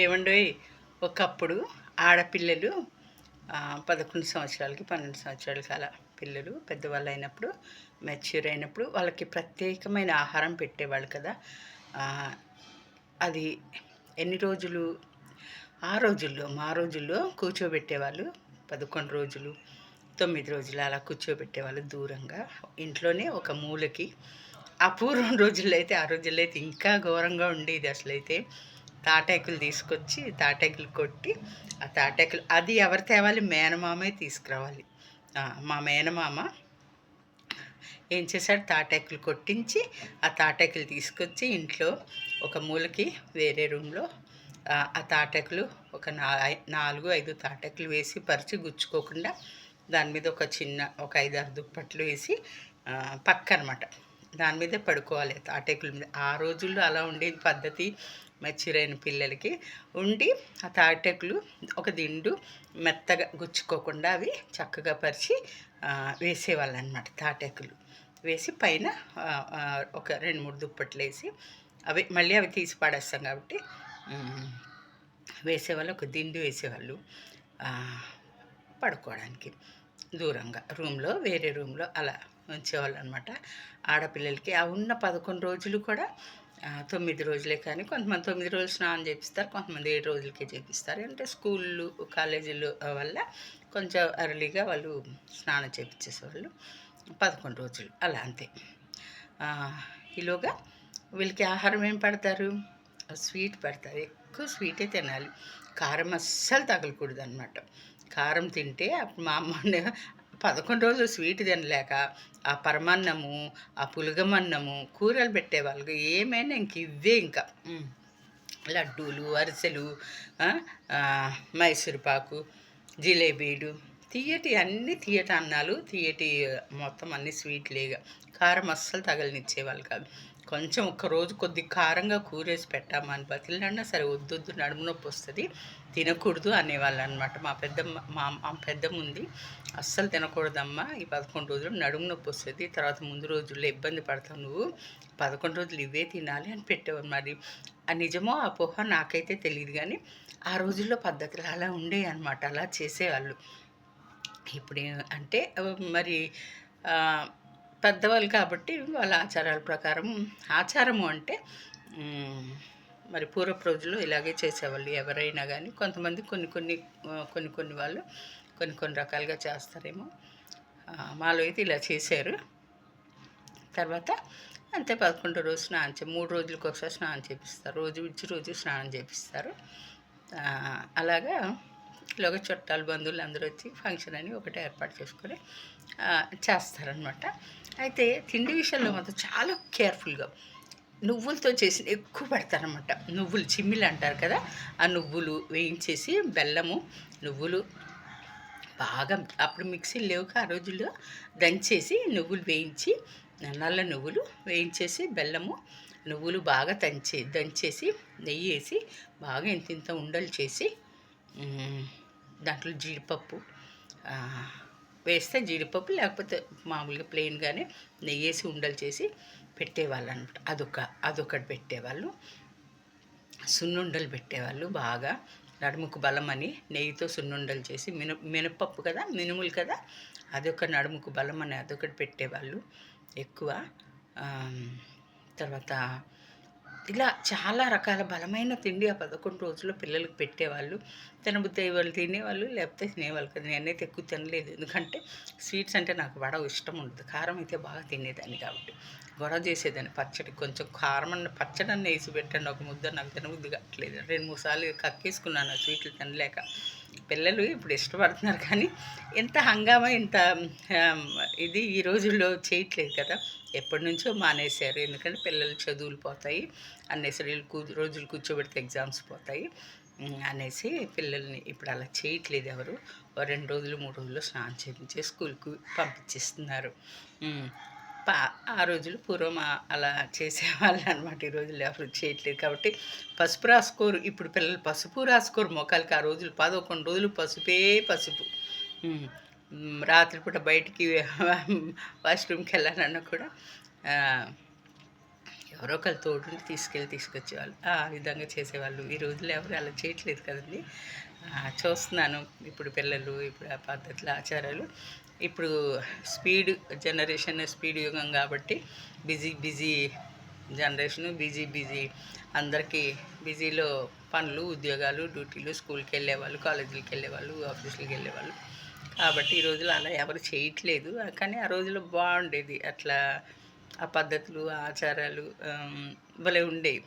ఏమండోయ్ ఒకప్పుడు ఆడపిల్లలు 11 సంవత్సరాలకి 12 సంవత్సరాలకి అలా పిల్లలు పెద్దవాళ్ళు అయినప్పుడు మెచ్యూర్ అయినప్పుడు వాళ్ళకి ప్రత్యేకమైన ఆహారం పెట్టేవాళ్ళు కదా. అది ఎన్ని రోజులు మా రోజుల్లో కూర్చోబెట్టేవాళ్ళు. 11 రోజులు 9 రోజులు అలా కూర్చోబెట్టేవాళ్ళు దూరంగా ఇంట్లోనే ఒక మూలకి. అపూర్వం రోజుల్లో అయితే ఆ రోజుల్లో అయితే ఇంకా ఘోరంగా ఉండేది. అసలైతే తాటాకులు తీసుకొచ్చి తాటాకులు కొట్టి ఆ తాటాకులు అది ఎవరు తేవాలి? మేనమామే తీసుకురావాలి. మా మేనమామ ఏం చేశాడు? తాటాకులు కొట్టించి ఆ తాటాకులు తీసుకొచ్చి ఇంట్లో ఒక మూలకి వేరే రూమ్లో ఆ తాటాకులు ఒక 4-5 తాటాకులు వేసి పరిచి గుచ్చుకోకుండా దాని మీద ఒక 5-6 దుప్పట్లు వేసి పక్క అనమాట దాని మీదే పడుకోవాలి తాటాకుల మీద. ఆ రోజుల్లో అలా ఉండేది పద్ధతి. మెచ్యూరైన పిల్లలకి ఉండి ఆ తాటాకులు ఒక దిండు మెత్తగా గుచ్చుకోకుండా అవి చక్కగా పరిచి వేసేవాళ్ళు అనమాట. తాటాకులు వేసి పైన ఒక 2-3 దుప్పట్లు వేసి అవి తీసి పడేస్తాం కాబట్టి వేసేవాళ్ళు. ఒక దిండు వేసేవాళ్ళు పడుకోవడానికి దూరంగా రూమ్లో, వేరే రూమ్లో అలా ఉంచేవాళ్ళు అనమాట ఆడపిల్లలకి. ఆ ఉన్న 11 రోజులు కూడా 9 రోజులే. కానీ కొంతమంది 9 రోజులు స్నానం చేపిస్తారు, కొంతమంది 7 రోజులకే చేపిస్తారు. అంటే స్కూళ్ళు కాలేజీలు వల్ల కొంచెం ఎర్లీగా వాళ్ళు స్నానం చేపించేసేవాళ్ళు. 11 రోజులు అలా అంతే. ఈలోగా వీళ్ళకి ఆహారం ఏం పెడతారు? స్వీట్ పెడతారు. ఎక్కువ స్వీటే తినాలి, కారం అస్సలు తగలకూడదు అనమాట. కారం తింటే అప్పుడు మా అమ్మ 11 రోజులు స్వీట్ తినలేక ఆ పరమాన్నము, ఆ పులగమన్నము, కూరలు పెట్టేవాళ్ళు. ఏమైనా ఇవే ఇంకా లడ్డూలు, అరిసెలు, మైసూరుపాకు, జిలేబీలు, తీయటి అన్నాలు, మొత్తం అన్ని స్వీట్లేగా. కారం అస్సలు తగలనిచ్చేవాళ్ళు కాదు. కొంచెం ఒక్కరోజు కొద్ది కారంగా కూరేసి పెట్టామని బతిలినన్నా సరే వద్దొద్దు, నడుము నొప్పి వస్తుంది, తినకూడదు అనేవాళ్ళు అనమాట. మా పెద్దమ్మ ఉంది, అస్సలు తినకూడదమ్మా ఈ 11 రోజులు, నడుము నొప్పి వస్తుంది, తర్వాత ముందు రోజుల్లో ఇబ్బంది పడతావు, నువ్వు 11 రోజులు ఇవే తినాలి అని పెట్టేవారు. మరి నిజమో అపోహ నాకైతే తెలియదు, కానీ ఆ రోజుల్లో పద్ధతులు అలా ఉండేవి అనమాట. అలా చేసేవాళ్ళు. ఇప్పుడు అంటే మరి పెద్దవాళ్ళు కాబట్టి వాళ్ళ ఆచారాల ప్రకారం, ఆచారము అంటే మరి పూర్వపు రోజుల్లో ఇలాగే చేసేవాళ్ళు ఎవరైనా కానీ. కొంతమంది కొన్ని వాళ్ళు కొన్ని రకాలుగా చేస్తారేమో. మాలో అయితే ఇలా చేశారు. తర్వాత అంతే 11 రోజు స్నానం 3 రోజులకు ఒకసారి స్నానం చేపిస్తారు. రోజు విడిచి రోజు స్నానం చేపిస్తారు. అలాగా ఇలాగ చుట్టాలు బంధువులు అందరూ వచ్చి ఫంక్షన్ అని ఒకటే ఏర్పాటు చేసుకొని చేస్తారనమాట. అయితే తిండి విషయంలో మాత్రం చాలా కేర్ఫుల్గా నువ్వులతో చేసి ఎక్కువ పెడతారనమాట. నువ్వులు చిమ్మిలు అంటారు కదా, ఆ నువ్వులు వేయించేసి బెల్లము, నువ్వులు బాగా అప్పుడు మిక్సీలు లేవు ఆ రోజుల్లో, దంచేసి నువ్వులు వేయించి, నల్ల నువ్వులు వేయించేసి బెల్లము నువ్వులు బాగా దంచేసి నెయ్యి వేసి బాగా ఇంత ఉండలు చేసి దాంట్లో జీడిపప్పు వేస్తే జీడిపప్పు, లేకపోతే మామూలుగా ప్లెయిన్గానే నెయ్యి వేసి ఉండలు చేసి పెట్టేవాళ్ళు అనమాట. అదొకటి పెట్టేవాళ్ళు. సున్నుండలు పెట్టేవాళ్ళు. బాగా నడుముకు బలమని నెయ్యితో సున్నుండలు చేసి, మినపప్పు కదా, మినుములు కదా, అదొక నడుముకు బలమని అదొకటి పెట్టేవాళ్ళు ఎక్కువ. తర్వాత ఇలా చాలా రకాల బలమైన తిండి ఆ 11 రోజుల్లో పిల్లలకు పెట్టేవాళ్ళు. తినబుద్ధి వాళ్ళు తినేవాళ్ళు, లేకపోతే తినేవాళ్ళు కదా. నేనైతే ఎక్కువ తినలేదు, ఎందుకంటే స్వీట్స్ అంటే నాకు ఇష్టం ఉండదు. కారం అయితే బాగా తినేదాన్ని కాబట్టి గొడవ చేసేదాన్ని. కొంచెం కారం పచ్చడి వేసి పెట్టండి ఒక ముద్ద, నాకు తినబుద్ధి కావట్లేదు. 2-3 సార్లు కక్కేసుకున్నాను ఆ స్వీట్లు తినలేక. పిల్లలు ఇప్పుడు ఇష్టపడుతున్నారు, కానీ ఇంత హంగామా, ఇంత ఇది ఈ రోజుల్లో చేయట్లేదు కదా. ఎప్పటి నుంచో మానేశారు, ఎందుకంటే పిల్లలు చదువులు పోతాయి అనేసి, రోజులు కూర్చోబెడితే ఎగ్జామ్స్ పోతాయి అనేసి పిల్లల్ని ఇప్పుడు అలా చేయట్లేదు ఎవరు. 2 రోజులు 3 రోజులు స్నానం చేయించే స్కూల్కి పంపించేస్తున్నారు. ఆ రోజులు పూర్వం అలా చేసేవాళ్ళు అనమాట. ఈ రోజులు ఎవరు చేయట్లేదు కాబట్టి పసుపు రాసుకోరు ఇప్పుడు పిల్లలు, పసుపు రాసుకోరు మొక్కలకి. ఆ రోజులు 11 రోజులు పసుపు. రాత్రిపూట బయటికి వాష్రూమ్కి వెళ్ళాలన్నా కూడా ఎవరో ఒకరు తోడుండి తీసుకొచ్చేవాళ్ళు. ఆ విధంగా చేసేవాళ్ళు. ఈ రోజుల్లో ఎవరు అలా చేయట్లేదు కదండి. చూస్తున్నాను ఇప్పుడు పిల్లలు, ఇప్పుడు ఆ పద్ధతులు, ఆచారాలు. ఇప్పుడు స్పీడ్ జనరేషన్, స్పీడ్ యుగం కాబట్టి బిజీ జనరేషను, బిజీ అందరికీ బిజీలో పనులు, ఉద్యోగాలు, డ్యూటీలు, స్కూల్కి వెళ్ళేవాళ్ళు, కాలేజీలకి వెళ్ళేవాళ్ళు, ఆఫీసులకి వెళ్ళేవాళ్ళు. కాబట్టి ఈ రోజుల్లో అలా ఎవరు చేయట్లేదు. కానీ ఆ రోజుల్లో బాగుండేది. అట్లా ఆ పద్ధతులు, ఆచారాలు భలే ఉండేవి.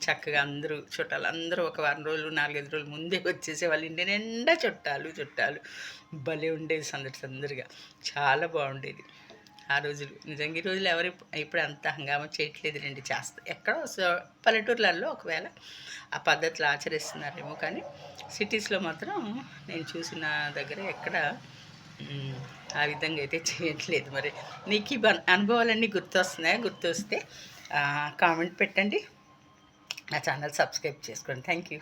చక్కగా అందరూ చుట్టాలందరూ ఒక వారం రోజులు, 4, 5 రోజులు ముందే వచ్చేసేవాళ్ళు. ఇంటి నిండా చుట్టాలు భలే ఉండేది సందడిగా. చాలా బాగుండేది ఆ రోజులు. నిజంగా ఈ రోజులు ఎవరు ఇప్పుడు అంత హంగామా చేయట్లేదు రండి. ఎక్కడో పల్లెటూర్లలో ఒకవేళ ఆ పద్ధతులు ఆచరిస్తున్నారేమో, కానీ సిటీస్లో మాత్రం నేను చూసిన దగ్గర ఎక్కడ ఆ విధంగా అయితే చేయట్లేదు. మరి మీకు ఈ అనుభవాలన్నీ గుర్తొస్తే కామెంట్ పెట్టండి. నా ఛానల్ సబ్స్క్రైబ్ చేసుకోండి. Thank you.